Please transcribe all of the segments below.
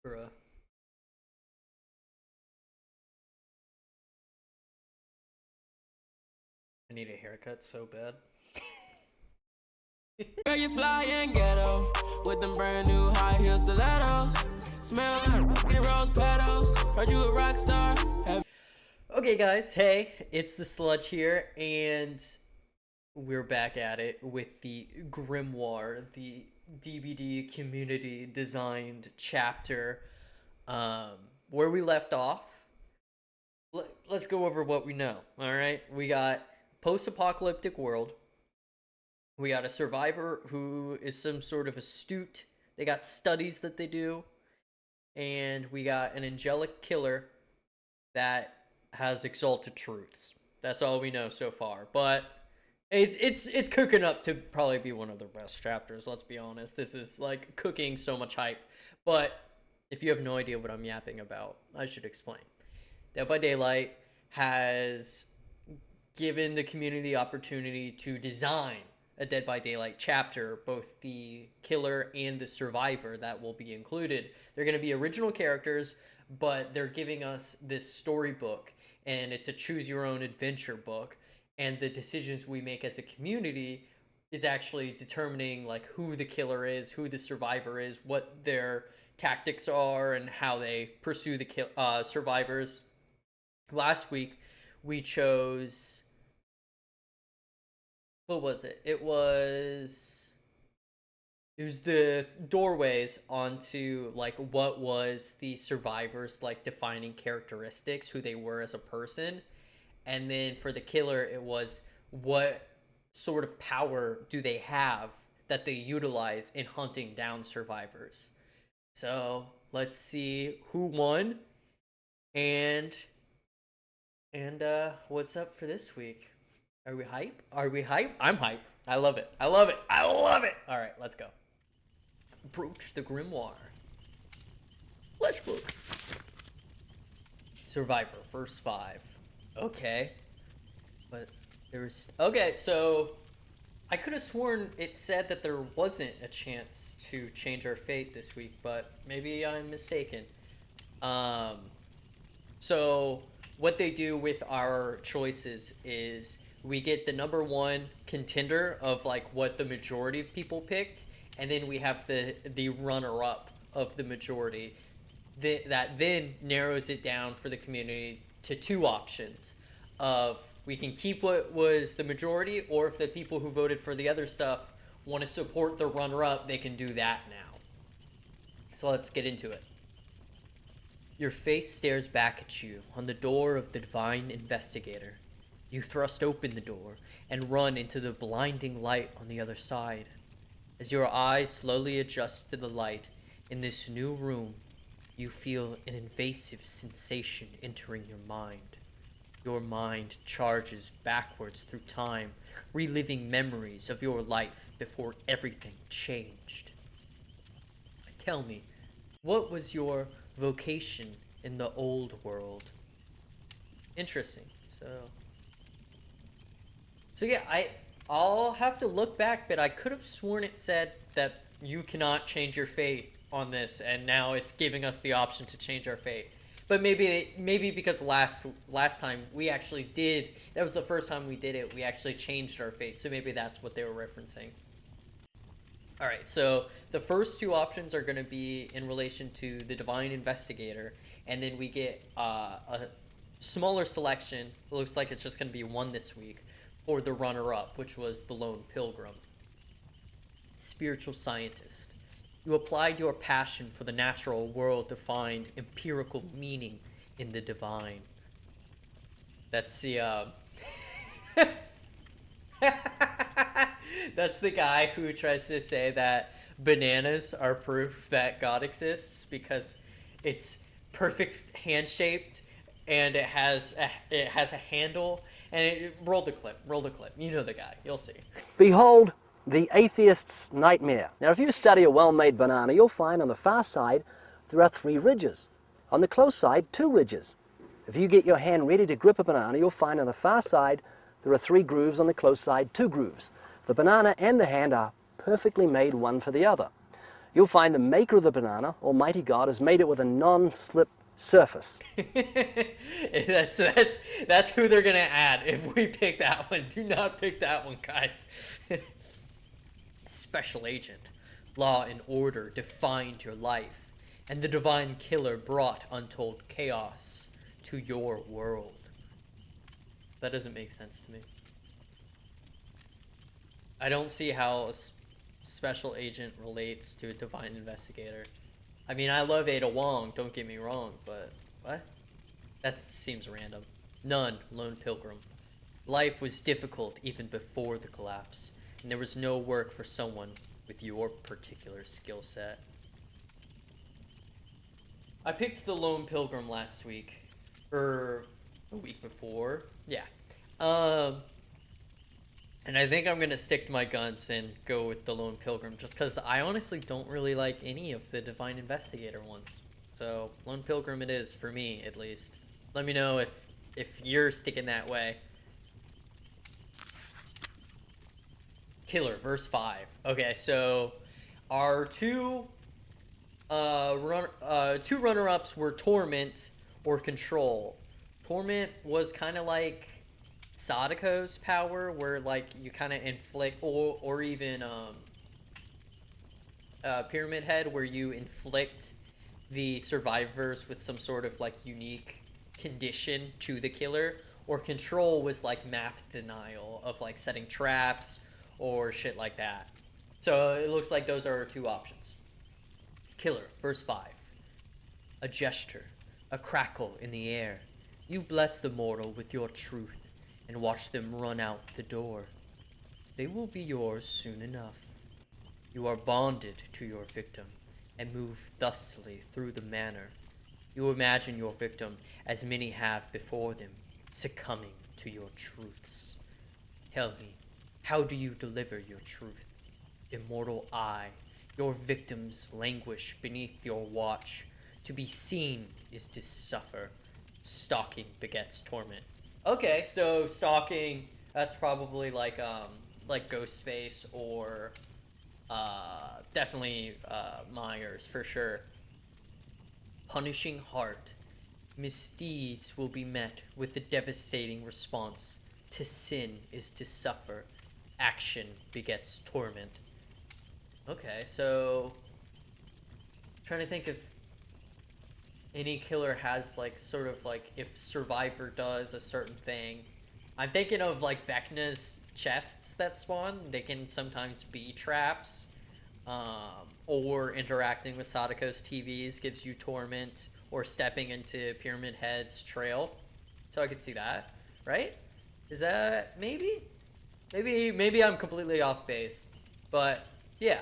Bruh. I need a haircut so bad. Girl, you fly and ghetto with them brand new high heel stilettos. Smell like rose petals. Heard you a rock star. Okay, guys, hey, it's the Sludge here, and we're back at it with the Grimoire, the DBD community designed chapter. Um, where we left off, let's go over what we know. All right, we got post-apocalyptic world. We got a survivor who is some sort of astute. They got studies that they do, and we got an angelic killer that has exalted truths. That's all we know so far. But it's cooking up to probably be one of the best chapters, let's be honest. This is like cooking so much hype. But if you have no idea what I'm yapping about, I should explain. Dead by Daylight has given the community the opportunity to design a Dead by Daylight chapter, both the killer and the survivor that will be included. They're going to be original characters, but they're giving us this storybook, and it's a choose your own adventure book, and the decisions we make as a community is actually determining like who the killer is, who the survivor is, what their tactics are, and how they pursue the survivors. Last week we chose, what was it? It was the doorways onto like what was the survivors like defining characteristics, who they were as a person. And then for the killer, it was what sort of power do they have that they utilize in hunting down survivors. So let's see who won and what's up for this week. Are we hype? Are we hype? I'm hype. I love it. I love it. I love it. All right, let's go. Approach the Grimoire. Flesh book. Survivor, first 5. Okay. But there's... Okay, so... I could have sworn it said that there wasn't a chance to change our fate this week, but maybe I'm mistaken. So what they do with our choices is we get the number 1 contender of like what the majority of people picked, and then we have the runner-up of the majority that then narrows it down for the community to 2 options of we can keep what was the majority, or if the people who voted for the other stuff want to support the runner-up, they can do that now. So let's get into it. Your face stares back at you on the door of the Divine Investigator. You thrust open the door and run into the blinding light on the other side. As your eyes slowly adjust to the light in this new room, you feel an invasive sensation entering your mind. Your mind charges backwards through time, reliving memories of your life before everything changed. Tell me, what was your vocation in the old world? Interesting. So yeah, I'll have to look back, but I could have sworn it said that you cannot change your fate on this, and now it's giving us the option to change our fate. But maybe because last time we actually did, that was the first time we did it, we actually changed our fate, so maybe that's what they were referencing. Alright, so the first 2 options are going to be in relation to the Divine Investigator, and then we get a smaller selection, it looks like it's just going to be 1 this week, for the runner-up, which was the Lone Pilgrim. Spiritual Scientist. You applied your passion for the natural world to find empirical meaning in the divine. That's the, That's the guy who tries to say that bananas are proof that God exists because it's perfect hand-shaped and it has a handle, and roll the clip. You know the guy. You'll see. Behold the atheist's nightmare. Now, if you study a well-made banana, you'll find on the far side there are 3 ridges. On the close side, 2 ridges. If you get your hand ready to grip a banana, you'll find on the far side there are 3 grooves, on the close side 2 grooves. The banana and the hand are perfectly made one for the other. you'll find the maker of the banana, Almighty God, has made it with a non-slip surface. That's who they're gonna add if we pick that one. Do not pick that one, guys. Special agent, law and order defined your life, and the divine killer brought untold chaos to your world. That doesn't make sense to me. I don't see how a special agent relates to a divine investigator. I mean, I love Ada Wong, don't get me wrong, but what? That seems random. None, Lone Pilgrim. Life was difficult even before the collapse, and there was no work for someone with your particular skill set. I picked the Lone Pilgrim last week, or a week before, yeah. And I think I'm gonna stick to my guns and go with the Lone Pilgrim, just because I honestly don't really like any of the Divine Investigator ones. So Lone Pilgrim it is for me, at least. Let me know if you're sticking that way. Killer, verse 5. Okay, so our two runner-ups were Torment or Control. Torment was kind of like Sadako's power, where like you kind of inflict, or even Pyramid Head, where you inflict the survivors with some sort of like unique condition to the killer. Or Control was like map denial, of like setting traps or shit like that. So it looks like those are our two options. Killer, verse 5. A gesture, a crackle in the air. You bless the mortal with your truth and watch them run out the door. They will be yours soon enough. You are bonded to your victim and move thusly through the manor. You imagine your victim as many have before them, succumbing to your truths. Tell me, how do you deliver your truth? Immortal eye, your victims languish beneath your watch. To be seen is to suffer. Stalking begets torment. Okay, so stalking, that's probably like Ghostface or definitely Myers for sure. Punishing heart. Misdeeds will be met with the devastating response. To sin is to suffer. Action begets torment. Okay, so I'm trying to think if any killer has like sort of like if Survivor does a certain thing. I'm thinking of like Vecna's chests that spawn. They can sometimes be traps, or interacting with Sadako's TVs gives you torment, or stepping into Pyramid Head's trail. So I could see that, right? Is that maybe I'm completely off base, but yeah.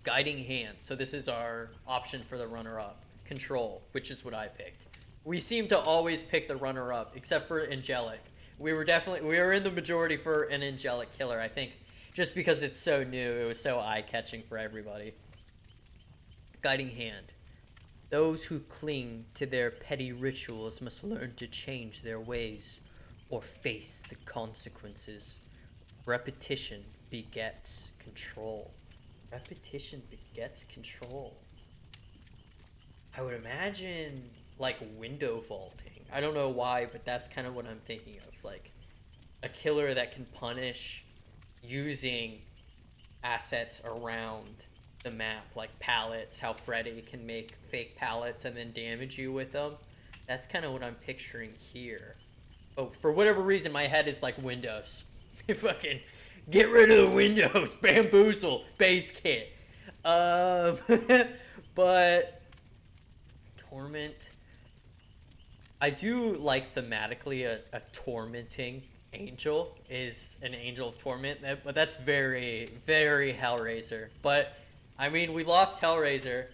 Guiding hand. So this is our option for the runner-up. Control, which is what I picked. We seem to always pick the runner-up, except for Angelic. We were in the majority for an Angelic killer, I think, just because it's so new, it was so eye-catching for everybody. Guiding hand. Those who cling to their petty rituals must learn to change their ways, or face the consequences. Repetition begets control. Repetition begets control. I would imagine like window vaulting. I don't know why, but that's kind of what I'm thinking of. Like a killer that can punish using assets around the map, like pallets, how Freddy can make fake pallets and then damage you with them. That's kind of what I'm picturing here. Oh, for whatever reason, my head is like windows. Fucking get rid of the windows. Bamboozle. Base kit. But Torment. I do like thematically a tormenting angel is an angel of torment, but that's very, very Hellraiser. But I mean, we lost Hellraiser,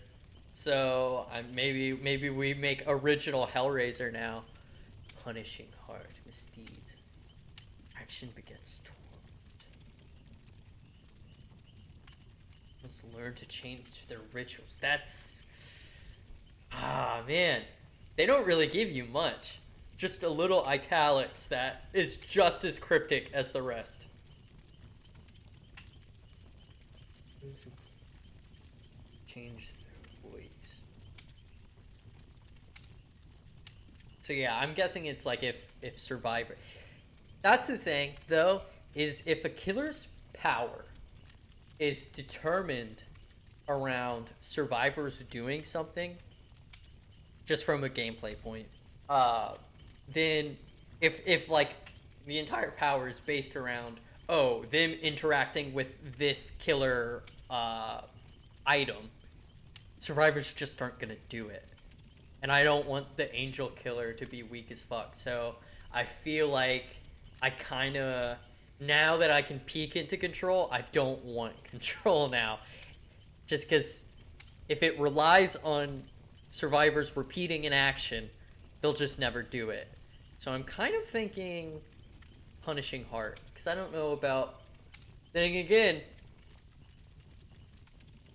so maybe we make original Hellraiser now. Punishing heart, misdeeds. Action begets torment. Must learn to change their rituals. That's... Ah, man. They don't really give you much. Just a little italics that is just as cryptic as the rest. change their voice. So yeah, I'm guessing it's like if Survivor. That's the thing, though, is if a killer's power is determined around survivors doing something, just from a gameplay point, then if like the entire power is based around, oh, them interacting with this killer item, survivors just aren't gonna do it. And I don't want the angel killer to be weak as fuck. So I feel like I kind of, now that I can peek into control, I don't want control now. Just because if it relies on survivors repeating an action, they'll just never do it. So I'm kind of thinking punishing heart, because I don't know about. Then again,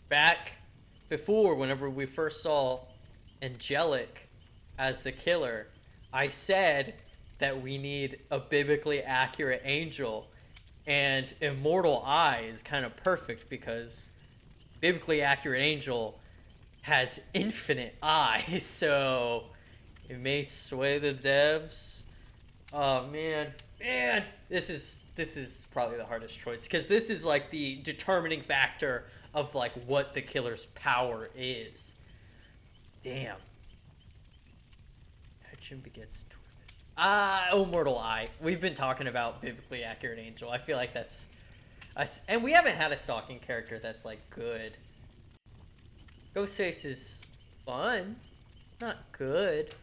back before, whenever we first saw Angelic as the killer, I said that we need a biblically accurate angel, and Immortal Eye is kind of perfect because biblically accurate angel has infinite eyes, so it may sway the devs. Oh man, this is probably the hardest choice, because this is like the determining factor of like what the killer's power is. Damn. Action begets torment. Immortal Eye. We've been talking about biblically accurate angel. I feel like that's us, and we haven't had a stalking character that's like good. Ghostface is fun, not good.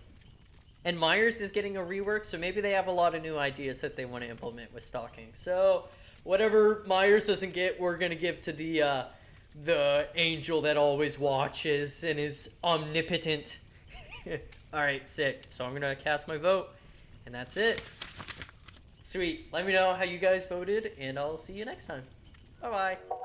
And Myers is getting a rework, so maybe they have a lot of new ideas that they want to implement with stalking. So whatever Myers doesn't get, we're gonna give to the angel that always watches and is omnipotent. Alright, sick. So I'm gonna cast my vote, and that's it. Sweet. Let me know how you guys voted, and I'll see you next time. Bye-bye.